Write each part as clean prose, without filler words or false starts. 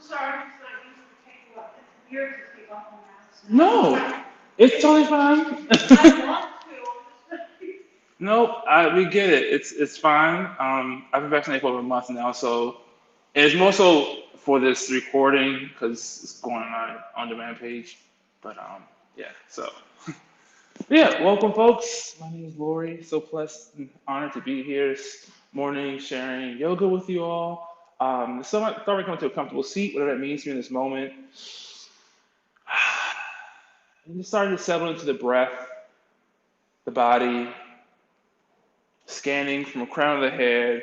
Sorry, it's not used to take off. It's weird to take off a mask. No, it's totally fine. I want to. Nope, we get it. It's fine. I've been vaccinated for over a month now, so and it's more so for this recording because it's going on our on-demand page. But yeah. So yeah, welcome, folks. My name is Lori. So blessed and honored to be here this morning, sharing yoga with you all. So I thought we'd come to a comfortable seat, whatever that means to you in this moment. And just starting to settle into the breath, the body, scanning from the crown of the head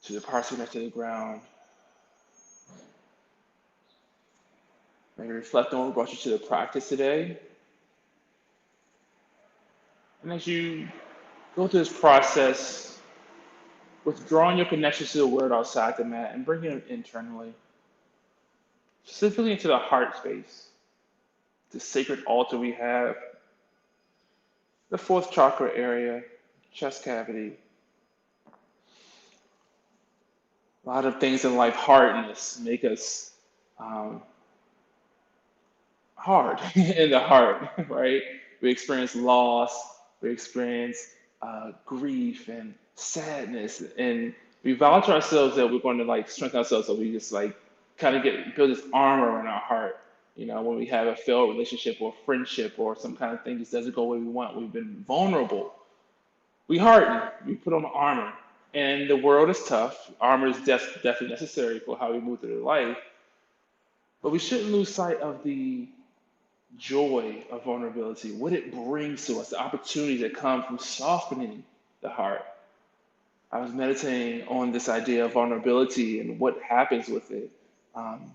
to the parts connected to the ground. Maybe reflect on what brought you to the practice today. And as you go through this process, withdrawing your connections to the world outside the mat and bringing it internally, specifically into the heart space, the sacred altar we have, the fourth chakra area, chest cavity. A lot of things in life, hardness, make us um, hard in the heart, right? We experience loss, we experience grief and sadness, and we vow to ourselves that we're going to like strengthen ourselves, so we just like kind of build this armor in our heart. You know, when we have a failed relationship or friendship or some kind of thing just doesn't go the way we want, we've been vulnerable. We harden, we put on armor, and the world is tough. Armor is definitely necessary for how we move through life, but we shouldn't lose sight of the joy of vulnerability, what it brings to us, the opportunities that come from softening the heart. I was meditating on this idea of vulnerability and what happens with it um,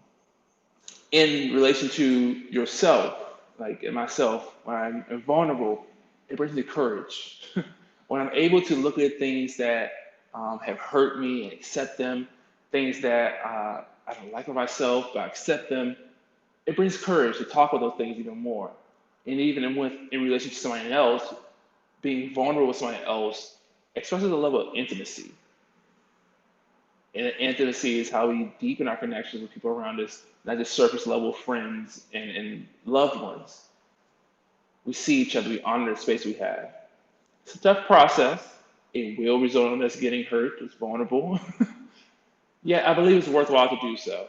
in relation to yourself, like in myself. When I'm vulnerable, it brings me courage. When I'm able to look at things that have hurt me and accept them, things that I don't like of myself, but I accept them, it brings courage to talk about those things even more. And even in relation to somebody else, being vulnerable with somebody else expresses a level of intimacy. And intimacy is how we deepen our connections with people around us, not just surface level friends and loved ones. We see each other, we honor the space we have. It's a tough process. It will result in us getting hurt, it's vulnerable. Yet I believe it's worthwhile to do so.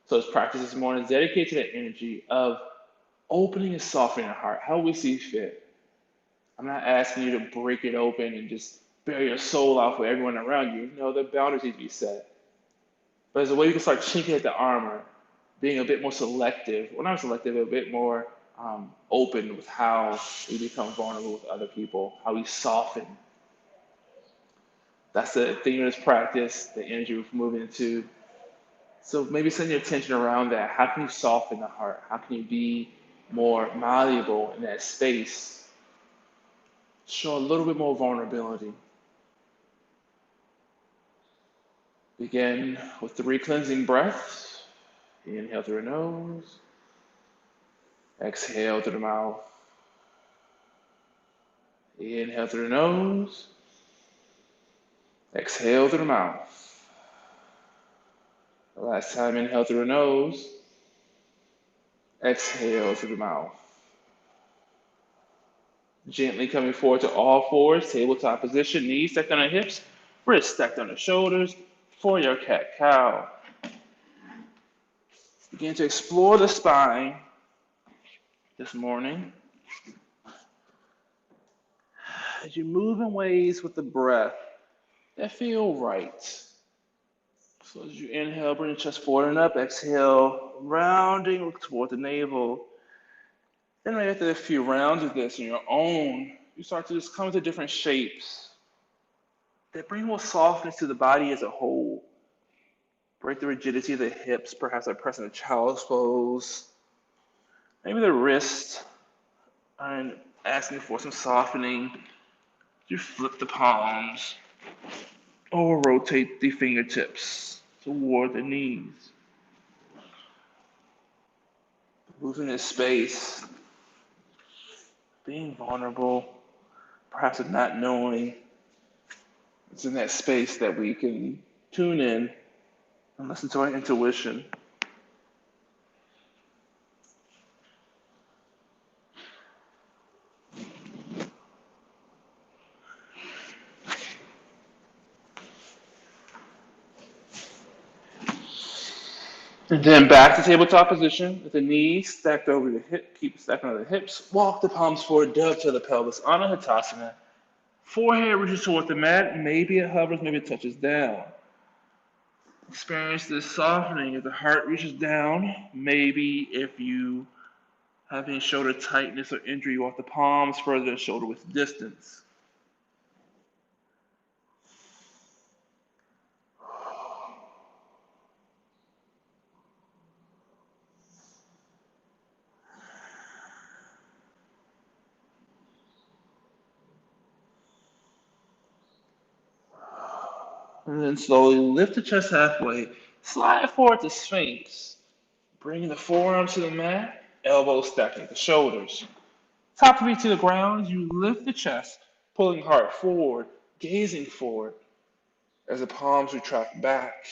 So this practice this morning is dedicated to that energy of opening and softening our heart, how we see fit. I'm not asking you to break it open and just bare your soul out for everyone around you. No, the boundaries need to be set. But as a way you can start chinking at the armor, being a bit more selective, well, not selective, a bit more open with how we become vulnerable with other people, how we soften. That's the theme of this practice, the energy we're moving into. So maybe send your attention around that. How can you soften the heart? How can you be more malleable in that space? Show a little bit more vulnerability. Begin with 3 cleansing breaths. Inhale through the nose. Exhale through the mouth. Inhale through the nose. Exhale through the mouth. Last time, inhale through the nose. Exhale through the mouth. Gently coming forward to all fours, tabletop position, knees stacked on the hips, wrists stacked on the shoulders for your cat-cow. Begin to explore the spine this morning as you move in ways with the breath that feel right. So as you inhale, bring the chest forward and up. Exhale, rounding toward the navel. Then right after a few rounds of this on your own, you start to just come into different shapes that bring more softness to the body as a whole. Break the rigidity of the hips, perhaps like pressing a child's pose. Maybe the wrist, and asking for some softening. You flip the palms or rotate the fingertips toward the knees. Moving in space, being vulnerable, perhaps not knowing. It's in that space that we can tune in and listen to our intuition. And then back to tabletop position with the knees stacked over the hip, keep stacking over the hips. Walk the palms forward, dovetail the pelvis, Anahatasana. Forehead reaches toward the mat, maybe it hovers, maybe it touches down. Experience this softening as the heart reaches down. Maybe if you have any shoulder tightness or injury, you walk the palms further than shoulder width distance. And then slowly lift the chest halfway. Slide forward to Sphinx. Bring the forearms to the mat, elbows stacking the shoulders. Top of feet to the ground, you lift the chest, pulling heart forward, gazing forward as the palms retract back.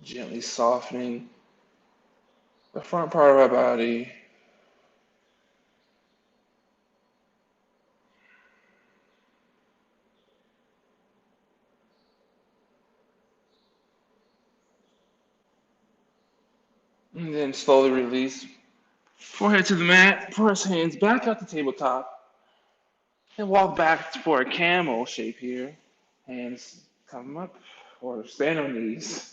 Gently softening the front part of our body. And then slowly release. Forehead to the mat, press hands back out the tabletop, and walk back for a camel shape here. Hands come up, or stand on knees.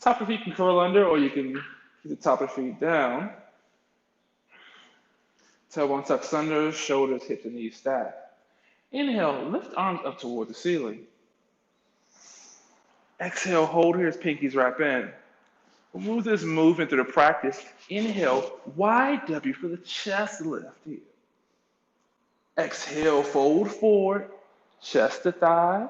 Top of feet can curl under, or you can keep the top of feet down. Tailbone tucks under, shoulders, hips, and knees stacked. Inhale, lift arms up toward the ceiling. Exhale, hold here as pinkies wrap in. We'll move this movement through the practice. Inhale, wide W for the chest lift here. Exhale, fold forward, chest to thigh.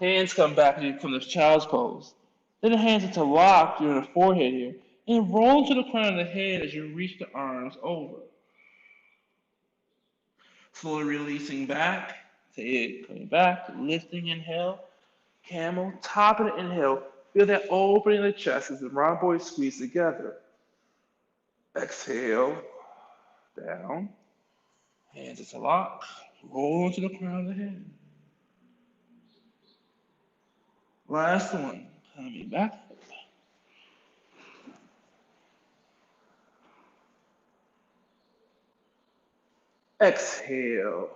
Hands come back from the child's pose. Then the hands interlock during the forehead here. And roll to the crown of the head as you reach the arms over. Slowly releasing back, head coming back, lifting, inhale. Camel, top of the inhale. Feel that opening of the chest as the rhomboids squeeze together. Exhale, down. Hands interlock. Roll to the crown of the head. Last one. Coming back. Exhale.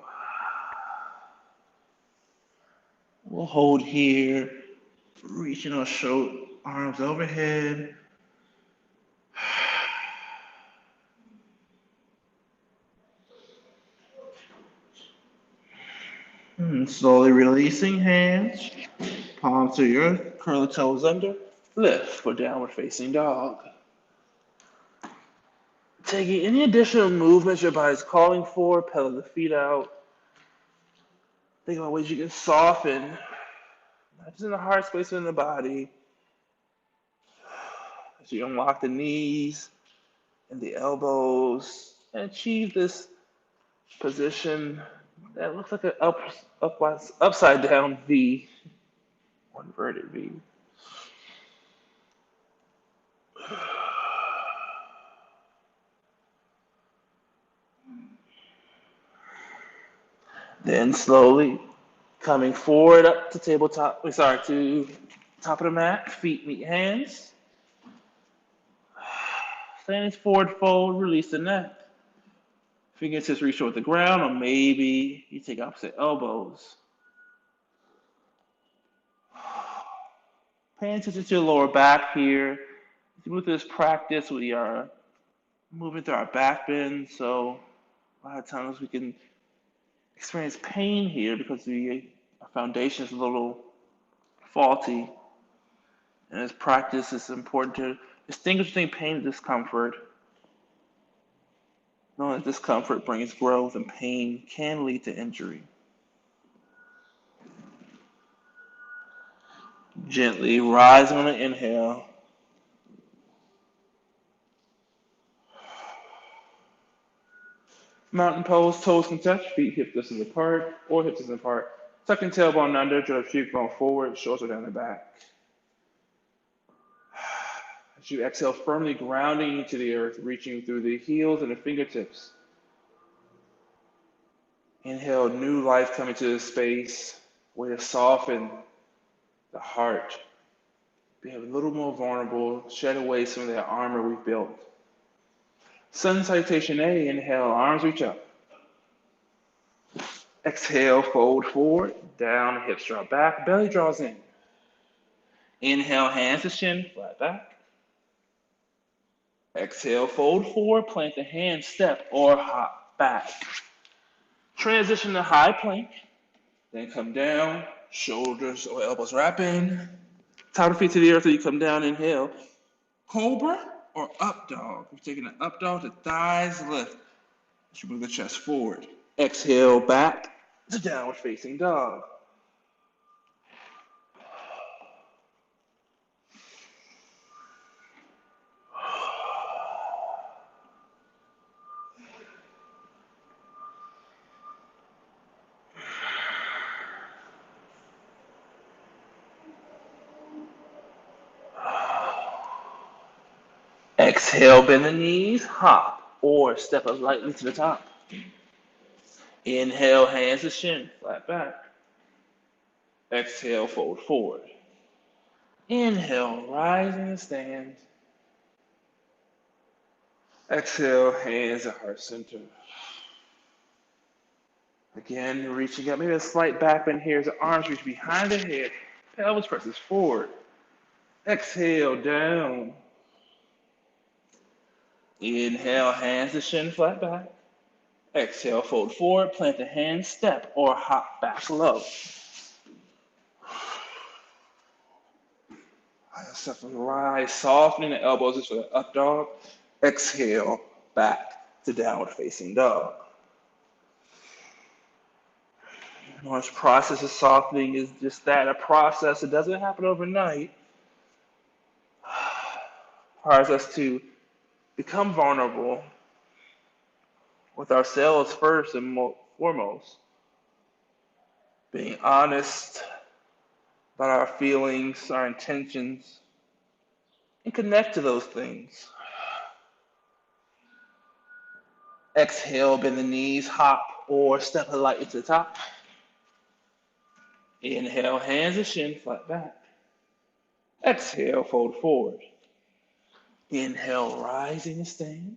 We'll hold here. Reaching our arms overhead. And slowly releasing hands. Palms to the earth. Curl the toes under. Lift for downward facing dog. Taking any additional movements your body's calling for, pedal the feet out. Think about ways you can soften, not just in the heart space, but in the body. As you unlock the knees and the elbows and achieve this position that looks like an upside down V, or inverted V. Then slowly coming forward up to to top of the mat, feet meet hands. Standing forward fold, release the neck. Fingertips reach toward the ground, or maybe you take opposite elbows. Paying attention to your lower back here. As we move through this practice, we are moving through our back bend, so a lot of times we can experience pain here because our foundation is a little faulty. And as practice, it's important to distinguish between pain and discomfort. Knowing that discomfort brings growth and pain can lead to injury. Gently rising on an inhale, Mountain pose, toes can touch, feet hip distance apart or hip distance apart. Tucking tailbone under, draw the cheekbone forward, shoulders down the back. As you exhale, firmly grounding into the earth, reaching through the heels and the fingertips. Inhale, new life coming to the space, way to soften the heart. Be a little more vulnerable, shed away some of that armor we've built. Sun salutation A, inhale, arms reach up. Exhale, fold forward, down, hips draw back, belly draws in. Inhale, hands to shin, flat back. Exhale, fold forward, plant the hand, step, or hop back. Transition to high plank, then come down, shoulders or elbows wrap in. Top of the feet to the earth, so you come down, inhale. Cobra or up dog. We're taking an up dog, the thighs lift. You move the chest forward. Exhale, back to downward facing dog. Exhale, bend the knees, hop, or step up lightly to the top. Inhale, hands to shin, flat back. Exhale, fold forward. Inhale, rise in the stand. Exhale, hands at heart center. Again, reaching up, maybe a slight back bend here as the arms reach behind the head. Pelvis presses forward. Exhale, down. Inhale, hands to shin, flat back. Exhale, fold forward, plant the hand, step, or hop back low. Step and rise, softening the elbows just for the up dog. Exhale, back to downward facing dog. This process of softening is just that, a process. It doesn't happen overnight. Requires us to become vulnerable with ourselves first and foremost. Being honest about our feelings, our intentions, and connect to those things. Exhale, bend the knees, hop, or step lightly to the top. Inhale, hands to shin, flat back. Exhale, fold forward. Inhale, rising and stand.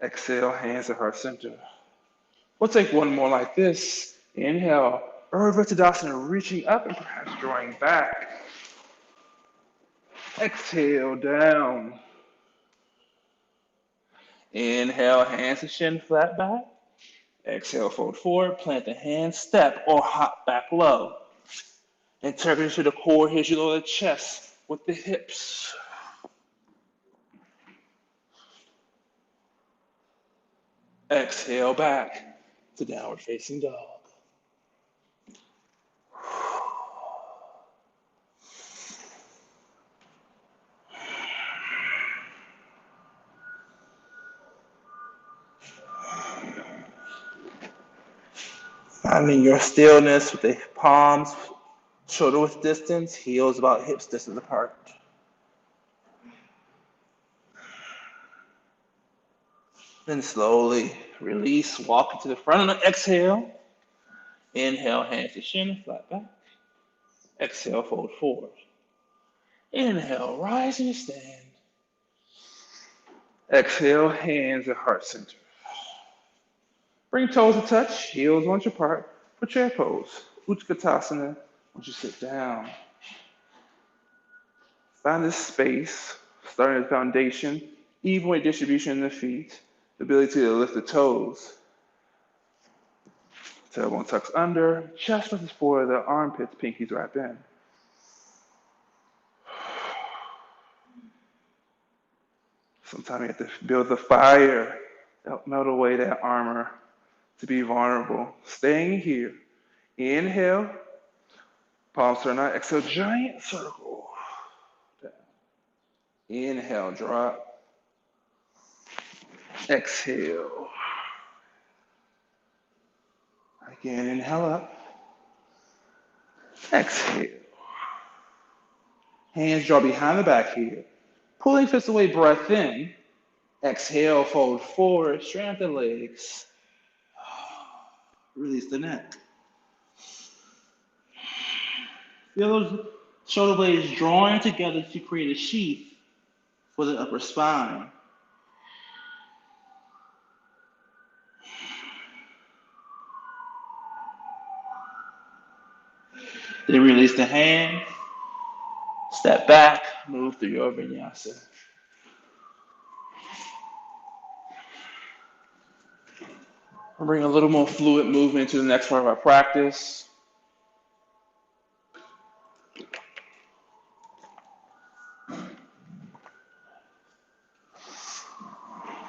Exhale, hands at heart center. We'll take one more like this. Inhale, Urdhva Tadasana, reaching up and perhaps drawing back. Exhale, down. Inhale, hands to shin, flat back. Exhale, fold forward, plant the hand, step, or hop back low. Interpret to the core here as you lower the chest with the hips. Exhale, back to downward facing dog. Finding your stillness with the palms shoulder width distance, heels about hips distance apart. Then slowly release, walk into the front of the exhale. Inhale, hands to shin, flat back. Exhale, fold forward. Inhale, rise and stand. Exhale, hands at heart center. Bring toes to touch, heels once apart for chair pose. Utkatasana, once you sit down. Find this space, starting at the foundation, even weight distribution in the feet, the ability to lift the toes. Tailbone tucks under, chest presses forward, the armpits, pinkies wrap in. Sometimes you have to build the fire, help melt away that armor to be vulnerable. Staying here. Inhale, palms turn out, exhale, giant circle. Down. Inhale, drop. Exhale. Again, inhale up. Exhale. Hands draw behind the back here. Pulling fists away, breath in. Exhale, fold forward, straighten the legs. Release the neck. Feel those shoulder blades drawing together to create a sheath for the upper spine. Then release the hand. Step back, move through your vinyasa. We'll bring a little more fluid movement to the next part of our practice.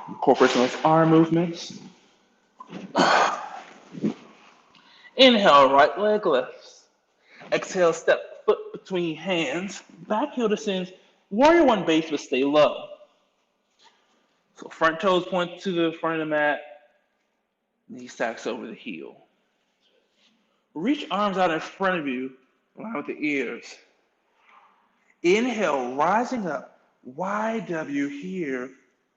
Incorporate some of arm movements. Inhale, right leg lifts. Exhale, step foot between hands. Back heel descends. Warrior one base, but stay low. So front toes point to the front of the mat. Knee stacks over the heel. Reach arms out in front of you, in line with the ears. Inhale, rising up. YW here.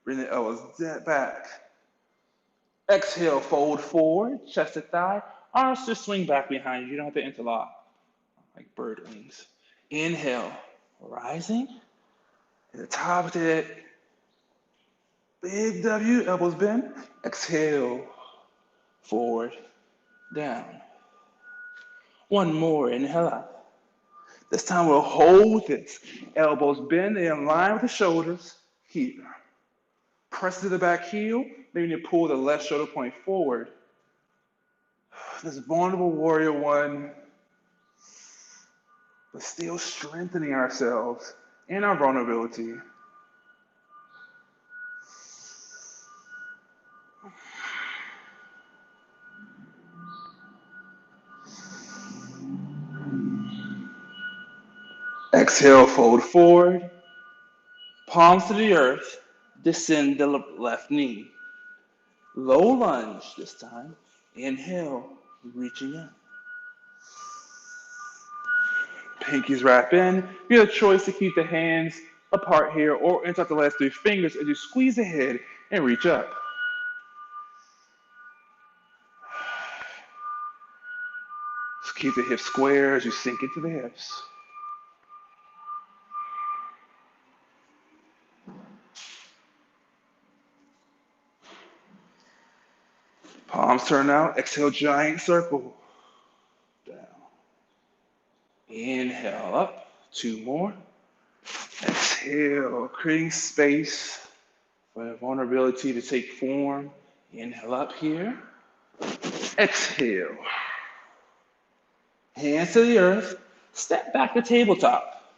Bring the elbows dead back. Exhale, fold forward, chest to thigh. Arms just swing back behind you. You don't have to interlock like bird wings. Inhale, rising. At the top of the head. Big W, elbows bend. Exhale, forward, down. One more, inhale out. This time we'll hold this. Elbows bend, they align with the shoulders. Here. Press to the back heel. Maybe you pull the left shoulder point forward. This vulnerable warrior one, but still strengthening ourselves and our vulnerability. Exhale, fold forward. Palms to the earth. Descend the left knee. Low lunge this time. Inhale, reaching up. Pinkies wrap in. You have a choice to keep the hands apart here or inside the last three fingers as you squeeze the head and reach up. Just keep the hips square as you sink into the hips. Palms turn out. Exhale, giant circle. Down. Inhale up. Two more. Exhale, creating space for the vulnerability to take form. Inhale up here. Exhale. Hands to the earth. Step back to tabletop.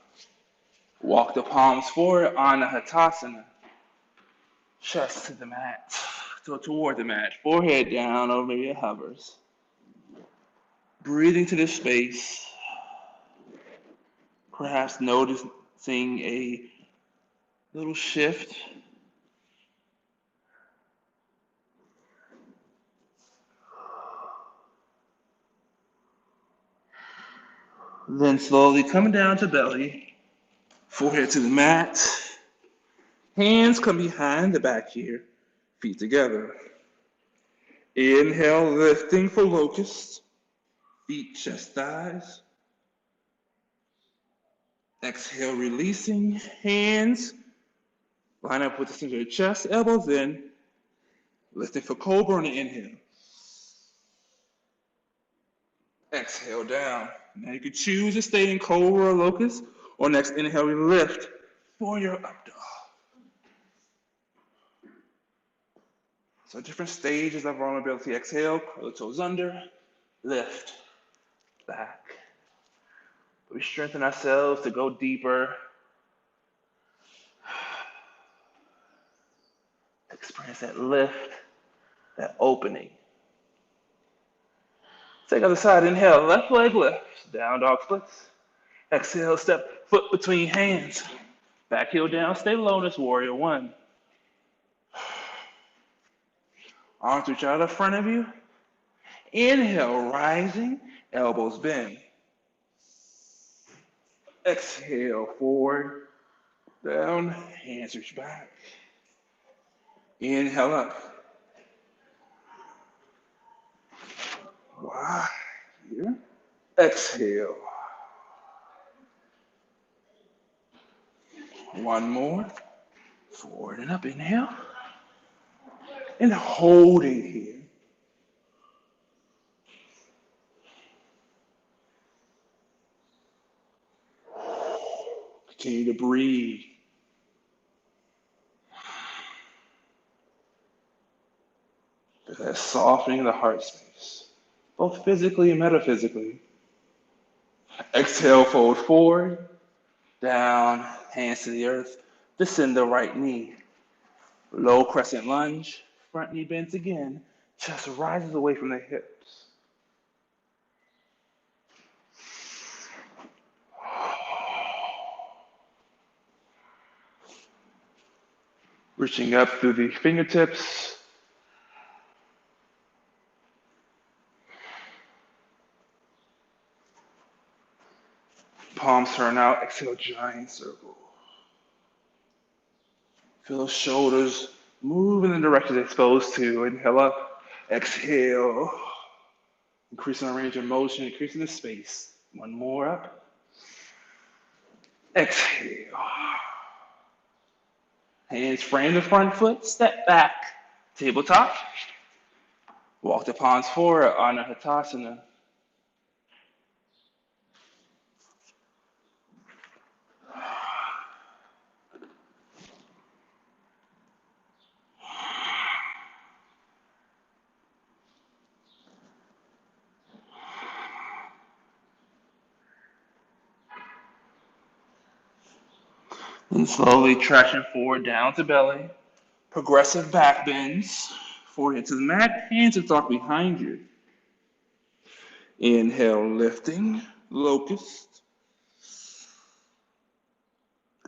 Walk the palms forward on the Hatasana. Chest to the mat. So toward the mat. Forehead down, or maybe it hovers. Breathing to this space. Perhaps noticing a little shift. Then slowly coming down to belly. Forehead to the mat. Hands come behind the back here. Feet together. Inhale, lifting for locust. Feet, chest, thighs. Exhale, releasing. Hands line up with the center of the chest, elbows in. Lifting for cobra on the inhale. Exhale down. Now you can choose to stay in cobra or locust, or next inhale, we lift for your up dog. So different stages of vulnerability. Exhale, curl the toes under, lift, back. We strengthen ourselves to go deeper. Experience that lift, that opening. Take other side, inhale, left leg lifts, down dog splits. Exhale, step foot between hands. Back heel down, stay low, this warrior one. Arms reach out in front of you. Inhale, rising, elbows bend. Exhale, forward, down, hands reach back. Inhale up. Wow. Here. Exhale. One more. Forward and up. Inhale. And hold it here. Continue to breathe. That's softening the heart space, both physically and metaphysically. Exhale, fold forward, down, hands to the earth. Descend the right knee. Low crescent lunge, front knee bends again. Chest rises away from the hips. Reaching up through the fingertips. Palms turn out. Exhale, giant circle. Feel those shoulders move in the direction they're supposed to. Inhale up. Exhale. Increasing the range of motion, increasing the space. One more up. Exhale. Hands frame the front foot, step back. Tabletop. Walk the palms forward, Anahatasana. And slowly traction forward down to belly. Progressive back bends. Forehead to the mat, hands are tucked behind you. Inhale, lifting, locust.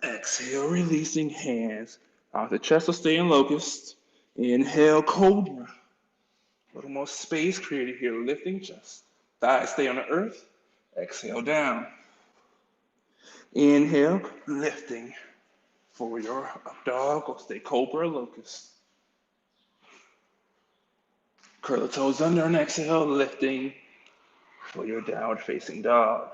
Exhale, releasing hands. Out the chest will stay in locust. Inhale, cobra. A little more space created here, lifting chest. Thighs stay on the earth. Exhale, down. Inhale, lifting. For your up dog, or stay cobra, locust. Curl the toes under and exhale, lifting for your downward facing dog.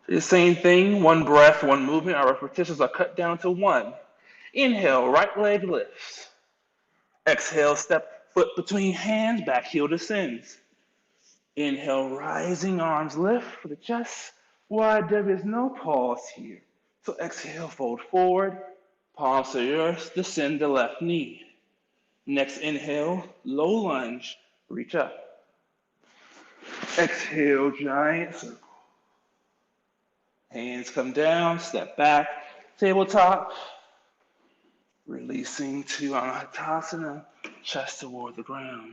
The same thing, one breath, one movement. Our repetitions are cut down to one. Inhale, right leg lifts. Exhale, step foot between hands, back heel descends. Inhale, rising arms lift for the chest. Wide, there is no pause here. So exhale, fold forward, palms to the earth, descend the left knee. Next inhale, low lunge, reach up. Exhale, giant circle. Hands come down, step back, tabletop. Releasing to Anahatasana, chest toward the ground.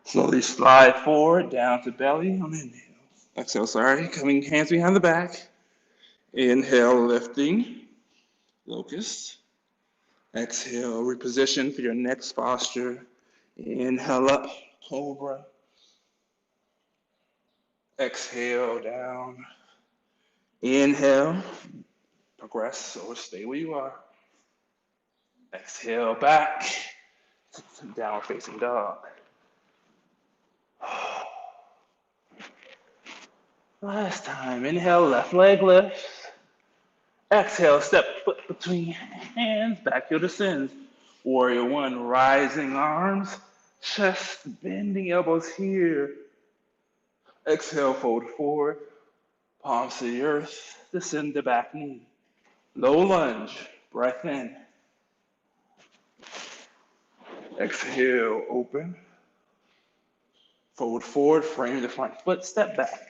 Slowly slide forward, down to belly on inhale. Exhale, coming hands behind the back. Inhale, lifting, locust. Exhale, reposition for your next posture. Inhale up, cobra. Exhale, down. Inhale, progress or stay where you are. Exhale, back, downward facing dog. Last time, inhale, left leg lifts. Exhale, step foot between hands, back heel descends. Warrior one, rising arms, chest bending, elbows here. Exhale, fold forward, palms to the earth, descend the back knee. Low lunge, breath in. Exhale, open. Fold forward, frame the front foot, step back.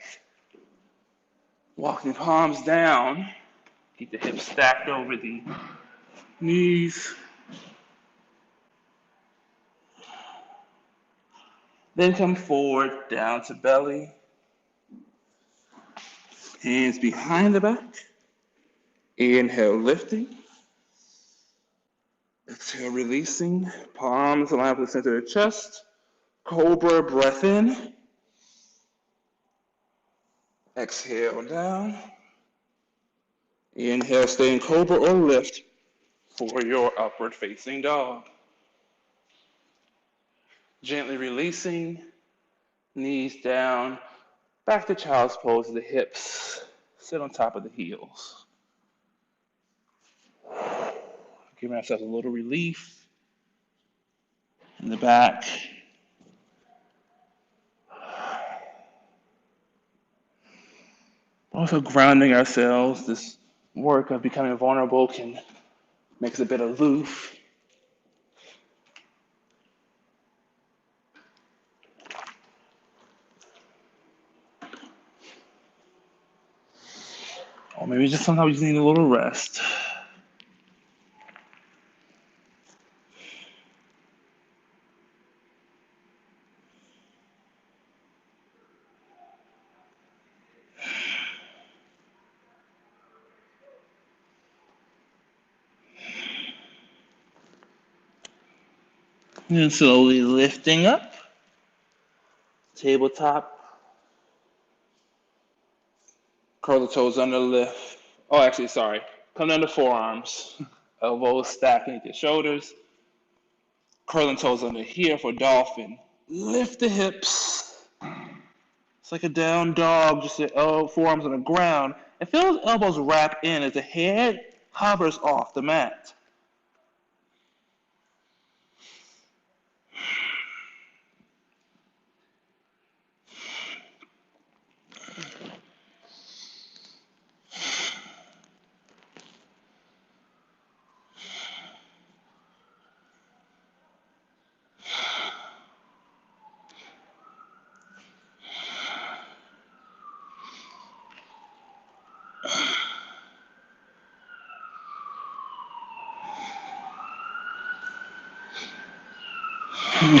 Walking palms down, keep the hips stacked over the knees. Then come forward, down to belly. Hands behind the back. Inhale, lifting. Exhale, releasing. Palms align with the center of the chest. Cobra, breath in. Exhale, down. Inhale, stay in cobra or lift for your upward facing dog. Gently releasing, knees down, back to child's pose, the hips sit on top of the heels. Giving ourselves a little relief in the back. Also grounding ourselves. This work of becoming vulnerable can make us a bit aloof. Or maybe just sometimes we just need a little rest. And slowly lifting up, tabletop, curl the toes under lift. Oh, actually, sorry. Come down to forearms, elbows stacking at your shoulders, curling toes under here for dolphin. Lift the hips. It's like a down dog, just the forearms on the ground. And feel those elbows wrap in as the head hovers off the mat.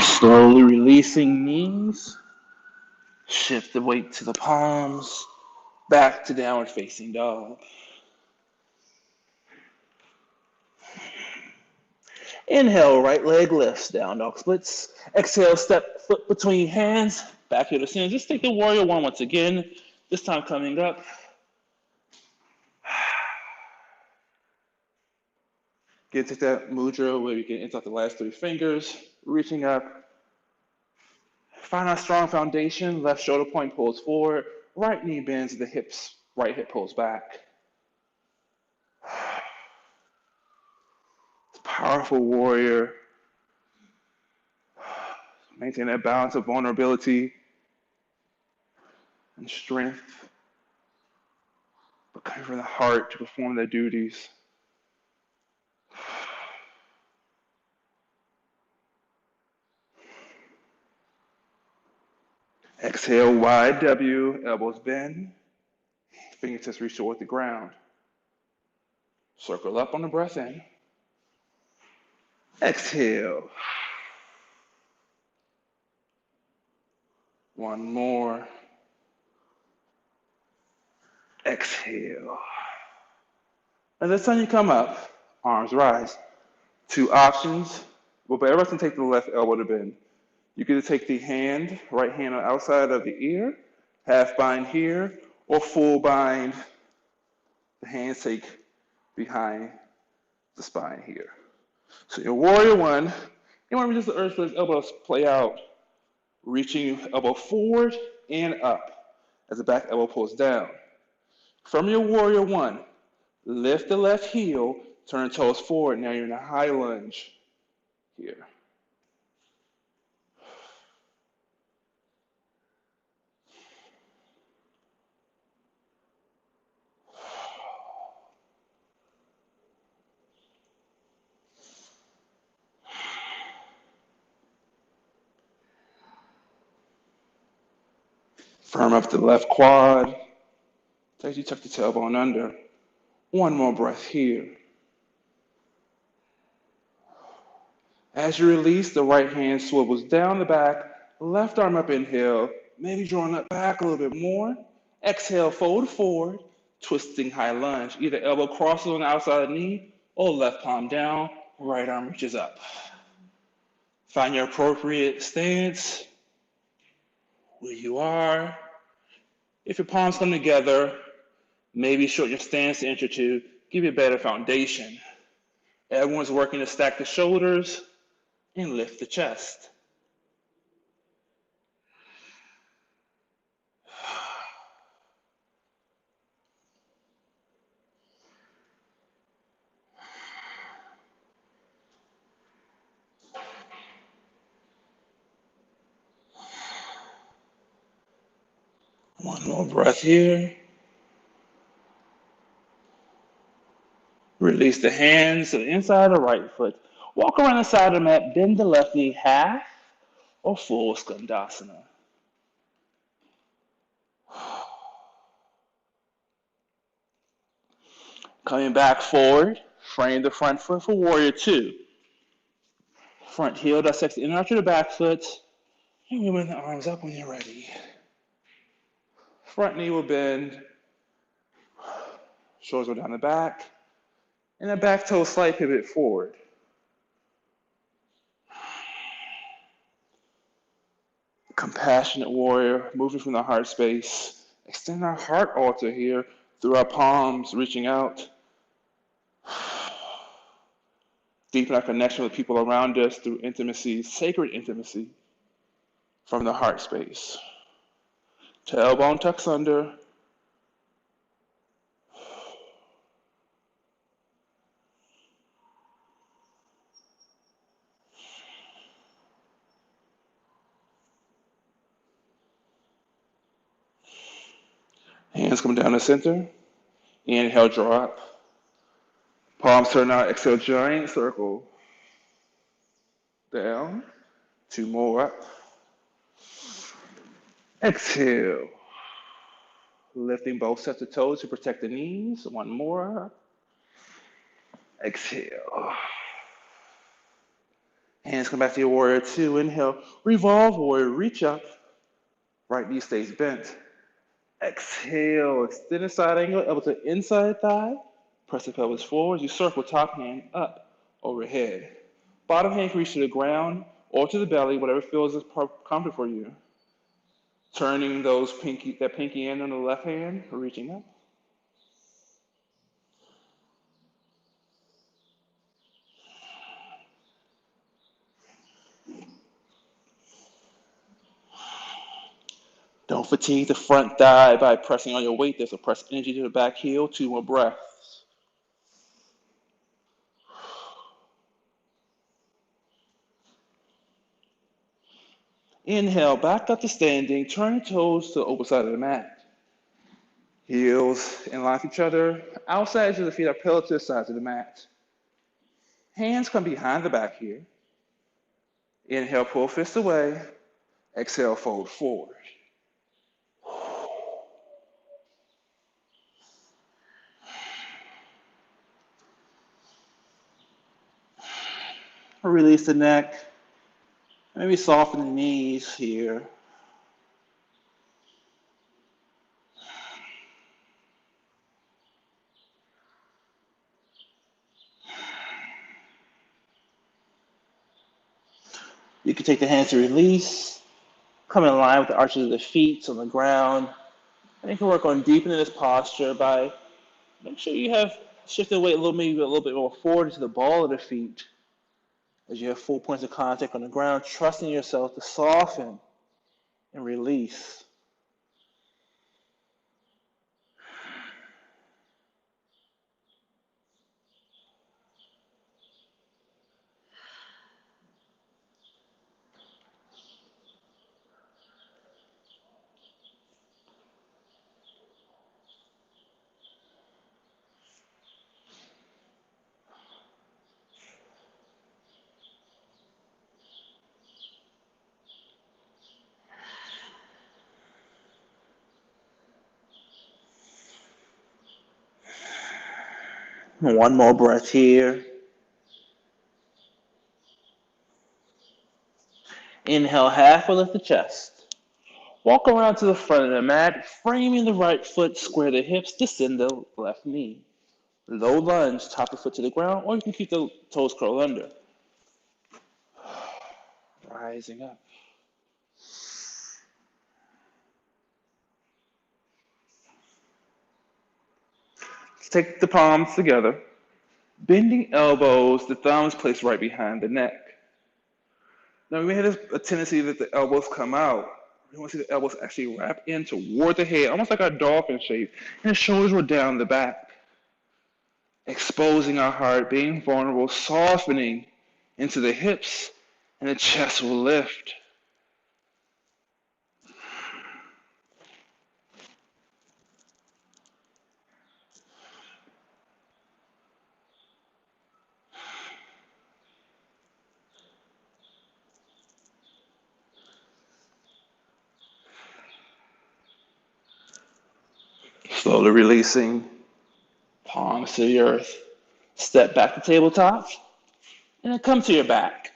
Slowly releasing knees. Shift the weight to the palms. Back to downward facing dog. Inhale, right leg lifts, down dog splits. Exhale, step foot between hands. Back here to center. Just take the warrior one once again. This time coming up. Again, take that mudra where we can insert the last 3 fingers. Reaching up. Find our strong foundation. Left shoulder point pulls forward. Right knee bends, the hips, right hip pulls back. Powerful warrior. Maintain that balance of vulnerability and strength, but coming from the heart to perform their duties. Exhale, wide W, elbows bend, fingertips reach toward the ground. Circle up on the breath in. Exhale. One more. Exhale. And this time you come up, arms rise. 2 options. Well, but everyone can take the left elbow to bend. You can either take the hand, right hand on the outside of the ear, half bind here, or full bind, the hands take behind the spine here. So your warrior one, you want to just the earth for his elbows play out, reaching elbow forward and up as the back elbow pulls down. From your warrior one, lift the left heel, turn toes forward. Now you're in a high lunge here. Firm up the left quad. As you tuck the tailbone under. One more breath here. As you release, the right hand swivels down the back, Left arm up, inhale, maybe drawing up back a little bit more. Exhale, fold forward, twisting high lunge. Either elbow crosses on the outside of the knee or left palm down, right arm reaches up. Find your appropriate stance where you are. If your palms come together, maybe shorten your stance an inch or two, give you a better foundation. Everyone's working to stack the shoulders and lift the chest. One more breath here. Release the hands to the inside of the right foot. Walk around the side of the mat, bend the left knee half or full skandasana. Coming back forward, frame the front foot for warrior two. Front heel dissects the inner arch of the back foot, and moving the arms up when you're ready. Front knee will bend, shoulders go down the back, and the back toe slight pivot forward. Compassionate warrior, moving from the heart space. Extend our heart altar here through our palms, reaching out. Deepen our connection with people around us through intimacy, sacred intimacy from the heart space. Tailbone tucks under. Hands come down the center. Inhale, draw up. Palms turn out, exhale, giant circle. Down. Two more up. Exhale. Lifting both sets of toes to protect the knees. One more up. Exhale. Hands come back to your warrior two. Inhale, revolve warrior, reach up. Right knee stays bent. Exhale, extend the side angle, elbow to inside thigh. Press the pelvis forward. You circle top hand up, overhead. Bottom hand can reach to the ground or to the belly, whatever feels is comfortable for you. Turning that pinky end on the left hand, reaching up. Don't fatigue the front thigh by pressing on your weight. There's a press energy to the back heel. Two more breaths. Inhale, back up to standing. Turn your toes to the open side of the mat. Heels in line with each other. Outside of the feet are parallel to the sides of the mat. Hands come behind the back here. Inhale, pull fists away. Exhale, fold forward. Release the neck. Maybe soften the knees here. You can take the hands to release. Come in line with the arches of the feet on the ground. And you can work on deepening this posture by make sure you have shifted the weight maybe a little bit more forward to the ball of the feet as you have full points of contact on the ground, trusting yourself to soften and release. One more breath here. Inhale, halfway lift the chest. Walk around to the front of the mat, framing the right foot, square the hips, descend the left knee. Low lunge, top of foot to the ground, or you can keep the toes curled under. Rising up. Let's take the palms together. Bending elbows, the thumbs placed right behind the neck. Now we may have a tendency that the elbows come out. We want to see the elbows actually wrap in toward the head, almost like a dolphin shape, and the shoulders roll down the back. Exposing our heart, being vulnerable, softening into the hips, and the chest will lift. Slowly releasing, palms to the earth. Step back to tabletop, and then come to your back.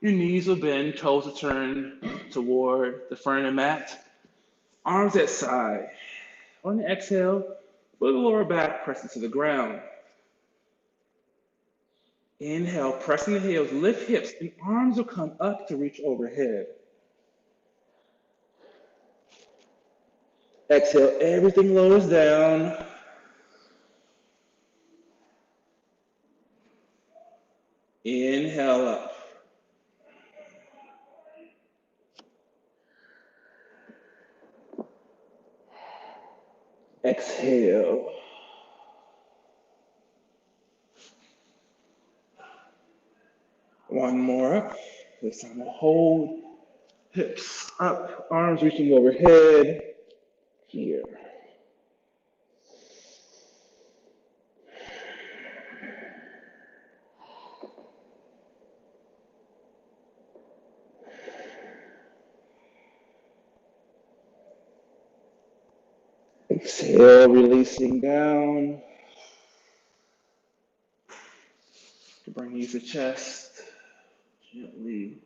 Your knees will bend, toes will turn toward the front of the mat. Arms at side. On the exhale, put the lower back pressing to the ground. Inhale, pressing the heels, lift hips, and arms will come up to reach overhead. Exhale, everything lowers down. Inhale up. Exhale. One more up. This time we'll hold. Hips up, arms reaching overhead. Here. Exhale, releasing down. Bring you to chest. Gently.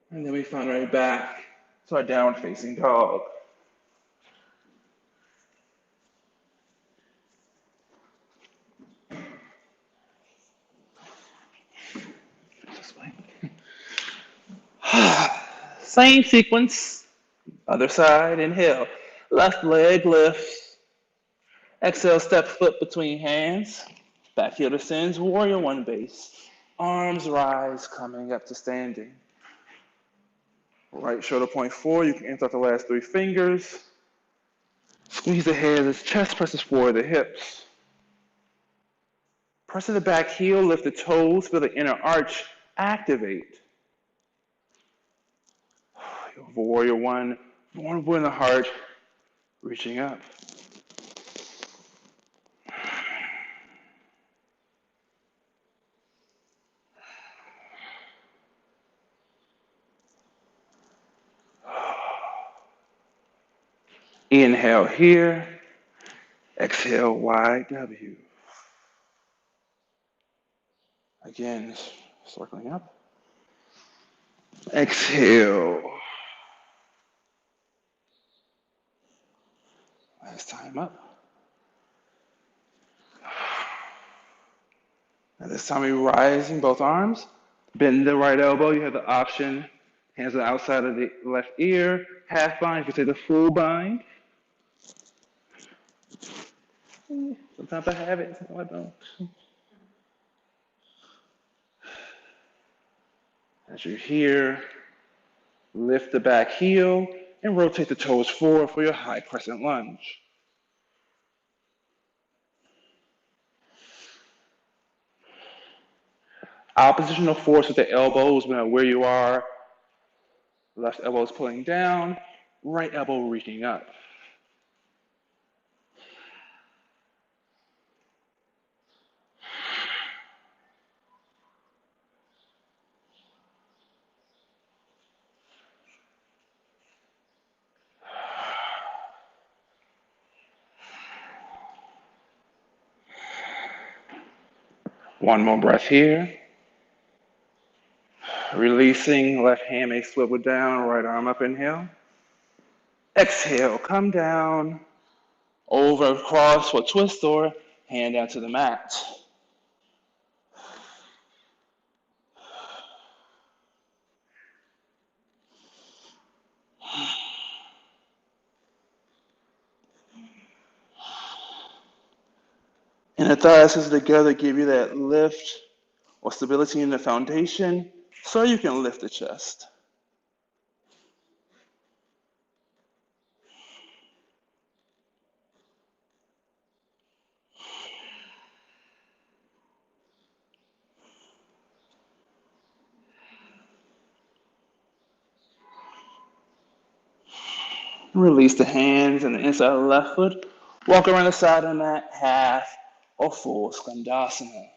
And then we find right back to our downward facing dog. This way. Same sequence. Other side, inhale. Left leg lifts. Exhale, step foot between hands. Back heel descends, warrior one base. Arms rise, coming up to standing. Right shoulder point forward. You can insert the last three fingers. Squeeze the head as chest presses forward the hips. Press to the back heel, lift the toes, feel the inner arch activate. Warrior one, vulnerable in the heart, reaching up. Inhale here, exhale wide W. Again, circling up. Exhale. Last time up. Now this time we're rising both arms. Bend the right elbow. You have the option. Hands on the outside of the left ear. Half bind. You can take the full bind. Sometimes I have it, sometimes I don't. As you're here, lift the back heel and rotate the toes forward for your high crescent lunge. Oppositional force with the elbows, no matter where you are. Left elbow is pulling down, right elbow reaching up. One more breath here. Releasing, left hand may swivel down, right arm up, inhale. Exhale, come down, over across for twist or hand down to the mat. And the thighs together give you that lift or stability in the foundation so you can lift the chest. Release the hands and the inside of the left foot. Walk around the side of the mat, half or full skandasana.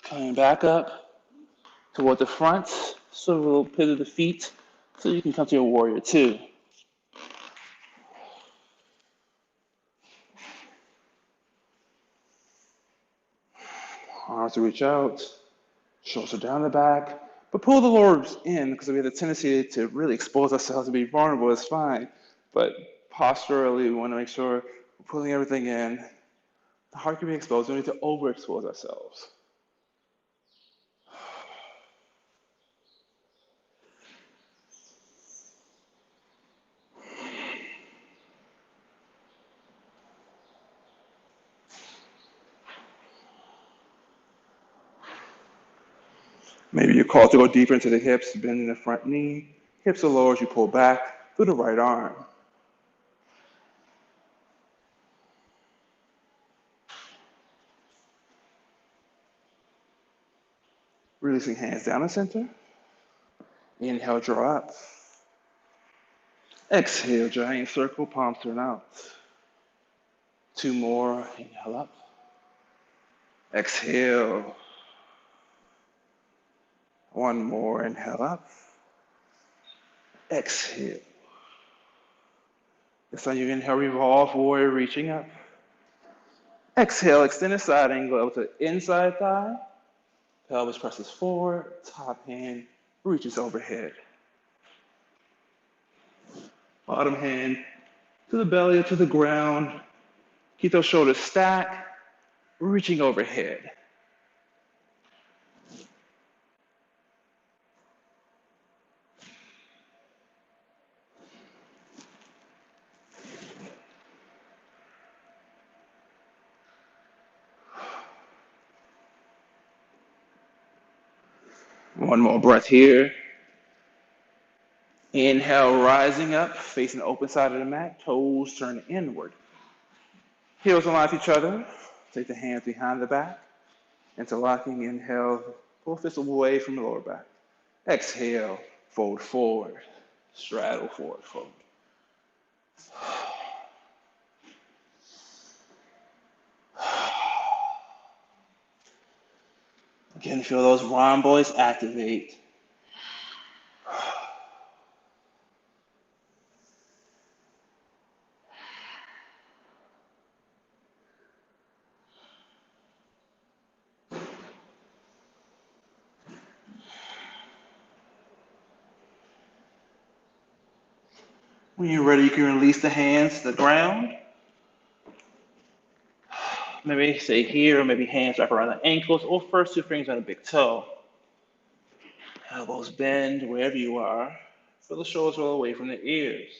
Coming back up toward the front, so we'll pivot the feet so you can come to your warrior two. Arms to reach out, shoulders are down the back, but pull the lowers in because we have the tendency to really expose ourselves to be vulnerable. It's fine, but posturally, we want to make sure we're pulling everything in. The heart can be exposed. We need to overexpose ourselves. Maybe you're called to go deeper into the hips, bending the front knee. Hips are lower as you pull back through the right arm. Releasing hands down the center. Inhale, draw up. Exhale, giant circle, palms turn out. Two more, inhale up. Exhale. One more, inhale up. Exhale. This time you inhale, revolve, warrior, reaching up. Exhale, extend the side angle up to the inside thigh. Pelvis presses forward, top hand reaches overhead. Bottom hand to the belly or to the ground. Keep those shoulders stacked, reaching overhead. One more breath here. Inhale, rising up, facing the open side of the mat, toes turn inward. Heels align with each other. Take the hands behind the back. Interlocking, inhale, pull fists away from the lower back. Exhale, fold forward, straddle forward, fold. Again, feel those rhomboids activate. When you're ready, you can release the hands to the ground. Maybe stay here, or maybe hands wrap around the ankles, or first two fingers on a big toe. Elbows bend wherever you are. Feel the shoulders roll away from the ears.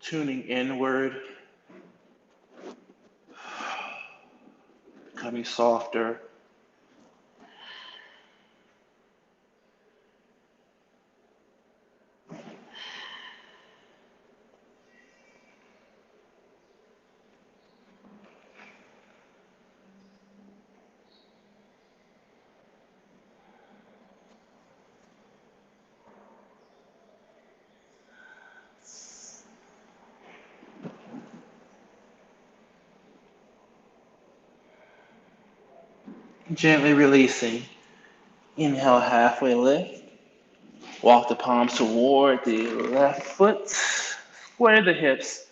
Tuning inward, becoming softer. Gently releasing. Inhale, halfway lift. Walk the palms toward the left foot. Square the hips.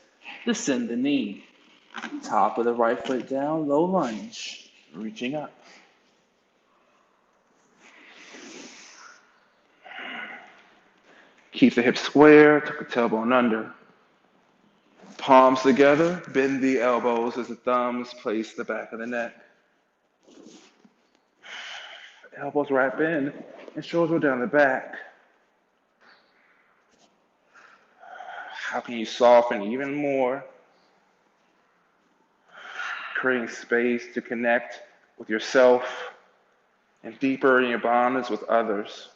Descend the knee. Top of the right foot down. Low lunge. Reaching up. Keep the hips square. Tuck the tailbone under. Palms together. Bend the elbows as the thumbs place the back of the neck. Elbows wrap in and shoulders go down the back. How can you soften even more? Creating space to connect with yourself and deeper in your bonds with others.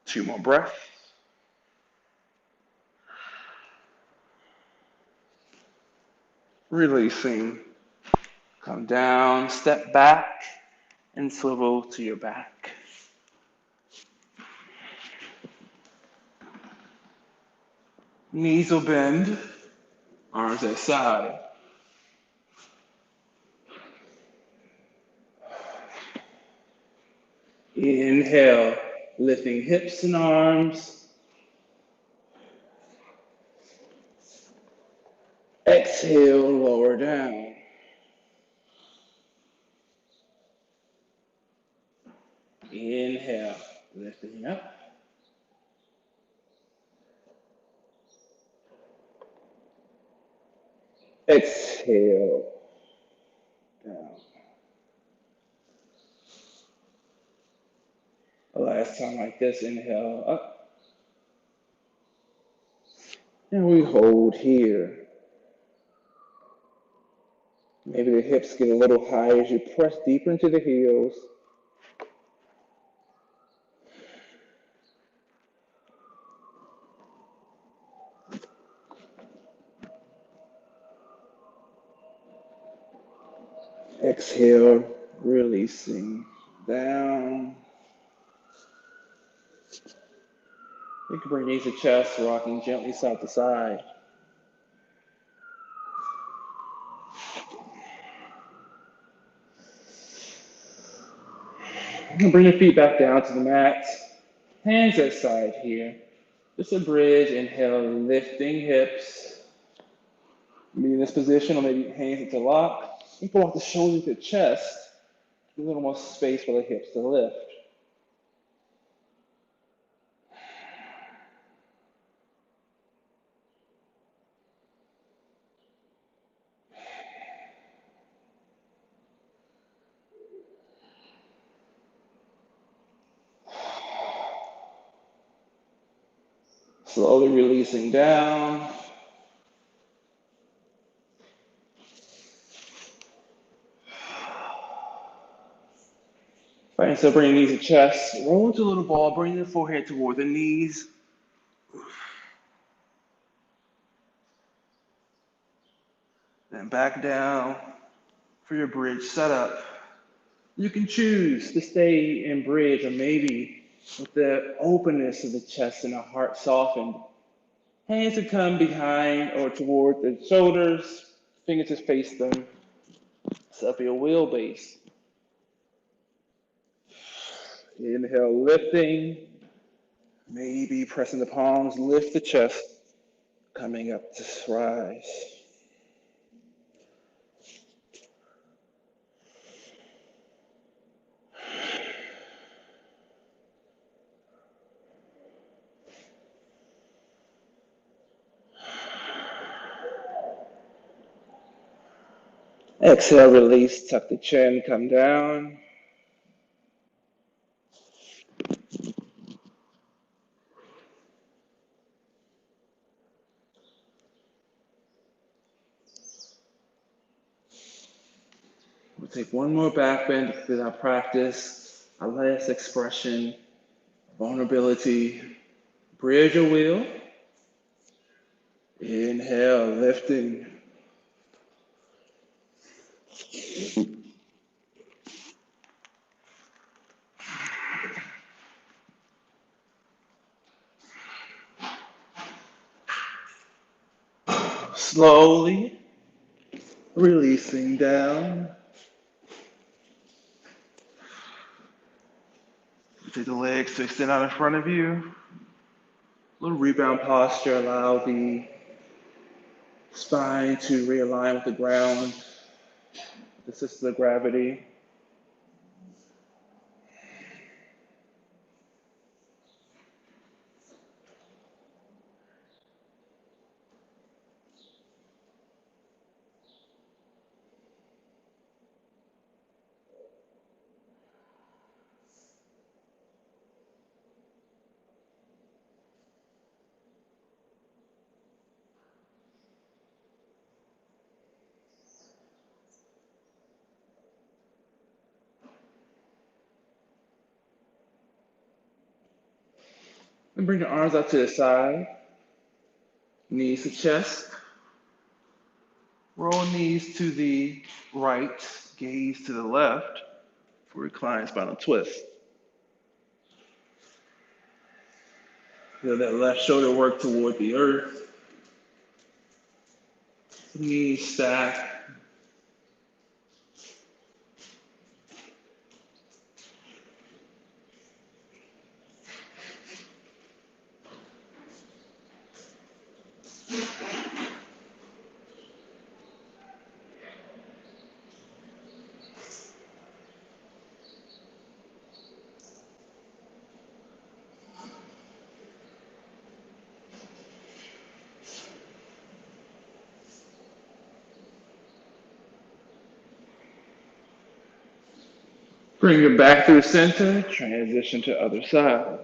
Two more breaths. Releasing. Come down, step back, and swivel to your back. Knees will bend, arms at side. Inhale, lifting hips and arms. Exhale, lower down. Inhale, lifting up. Exhale, down. Last time like this, inhale up. And we hold here. Maybe the hips get a little higher as you press deeper into the heels. Exhale, releasing down. You can bring knees to chest, rocking gently side to side. And bring your feet back down to the mat. Hands at side here. Just a bridge, inhale, lifting hips. Be in this position, or maybe hands into lock. And pull off the shoulders to the chest. A little more space for the hips to lift. Slowly releasing down. Right, so bring knees to chest. Roll into a little ball. Bring the forehead toward the knees. Then back down for your bridge setup. You can choose to stay in bridge, or maybe with the openness of the chest and the heart softened. Hands to come behind or toward the shoulders. Fingers to face them. Set up your wheelbase. Inhale, lifting. Maybe pressing the palms, lift the chest. Coming up to rise. Exhale, release, tuck the chin, come down. We'll take one more back bend to finish our practice, our last expression, vulnerability. Bridge your wheel. Inhale, lifting. Slowly releasing down. Take the legs to extend out in front of you. Little rebound posture. Allow the spine to realign with the ground, the system of gravity. And bring your arms out to the side, knees to chest. Roll knees to the right, gaze to the left for reclined spinal twist. Feel that left shoulder work toward the earth. Knees stack. Bring it back through center, transition to other side.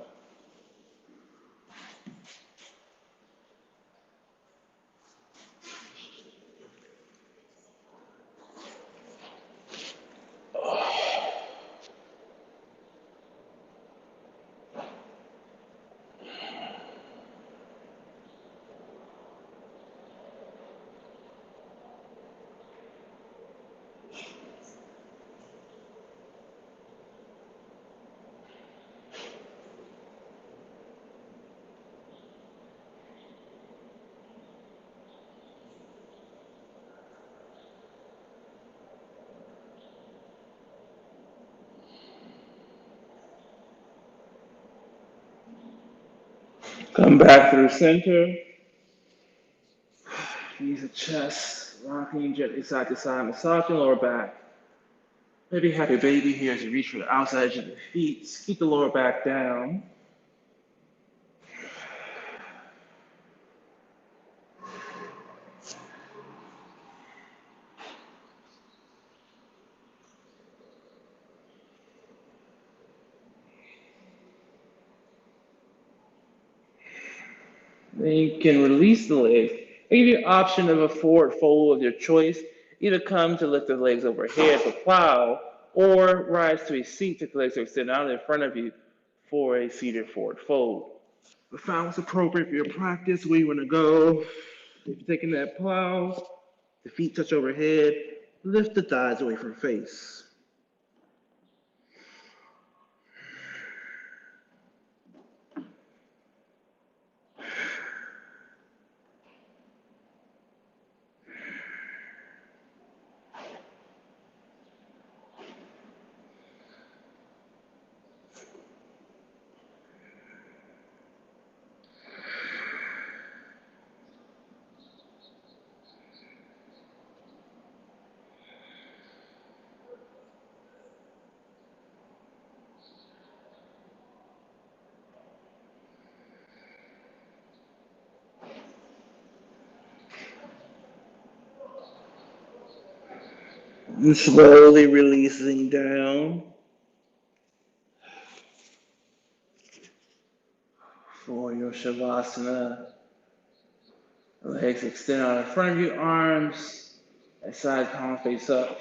Come back through center, knees to chest, rocking gently side to side, massaging lower back. Maybe happy baby here as you reach for the outside edge of the feet. Keep the lower back down. Then you can release the legs. I give you an option of a forward fold of your choice. Either come to lift the legs overhead for plow, or rise to a seat to the legs are extended out in front of you for a seated forward fold. But find what's appropriate for your practice, where you want to go. If you're taking that plow, the feet touch overhead, lift the thighs away from face. And slowly releasing down for your Shavasana. Legs extend out in front of you, arms at side palm face up.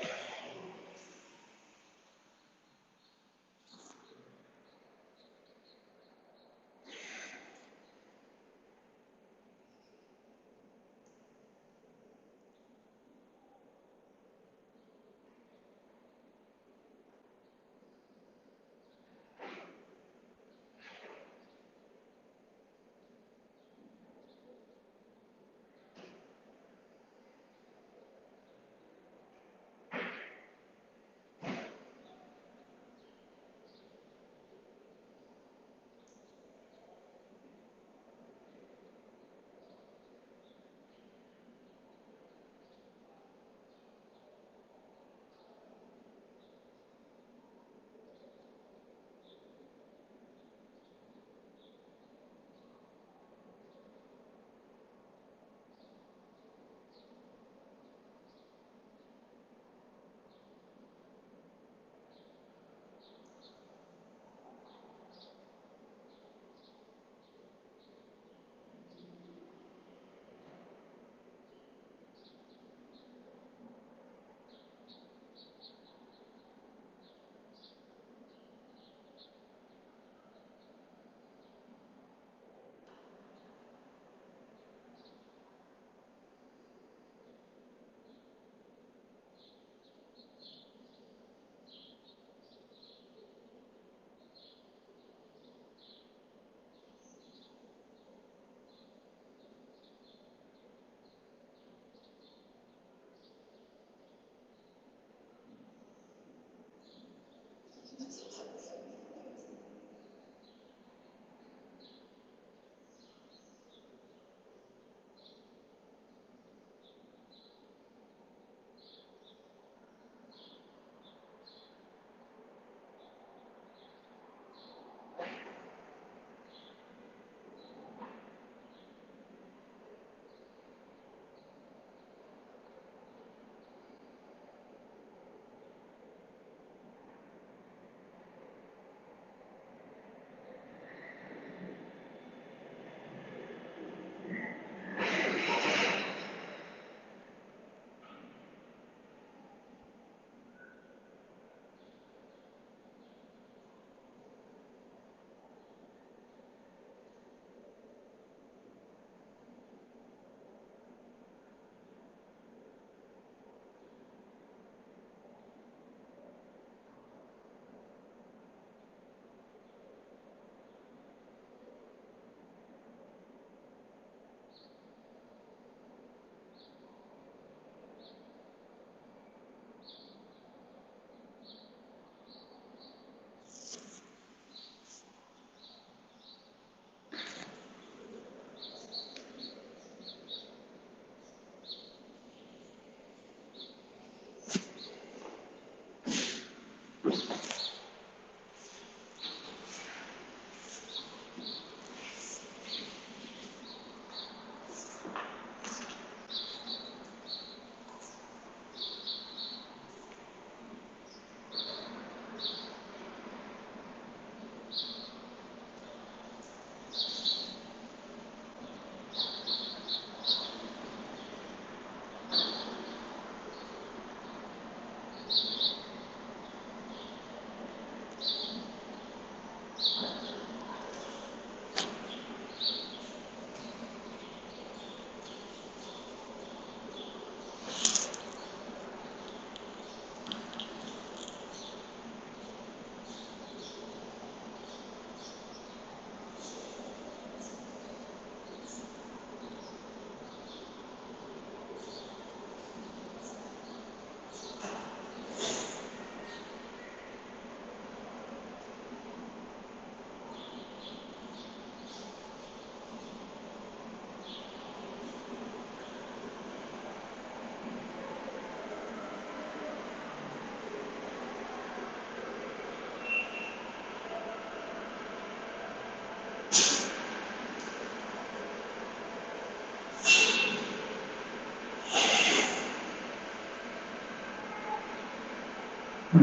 Place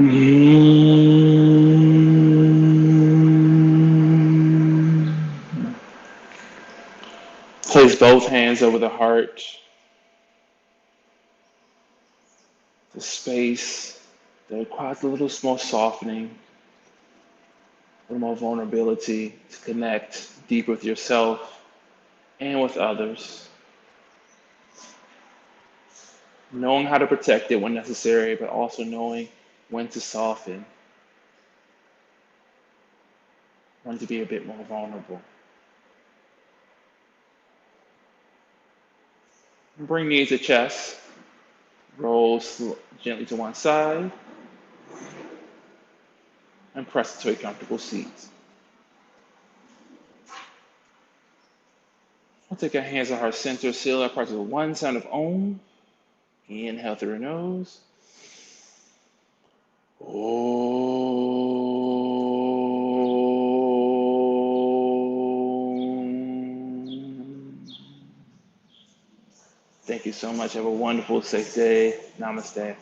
both hands over the heart, the space that requires a little more softening, a little more vulnerability to connect deeper with yourself and with others. Knowing how to protect it when necessary, but also knowing when to soften, when to be a bit more vulnerable. Bring knees to chest, roll gently to one side, and press to a comfortable seat. We'll take our hands on our center, seal our practice with one sound of Om. Inhale through your nose. Om. Thank you so much. Have a wonderful, safe day. Namaste.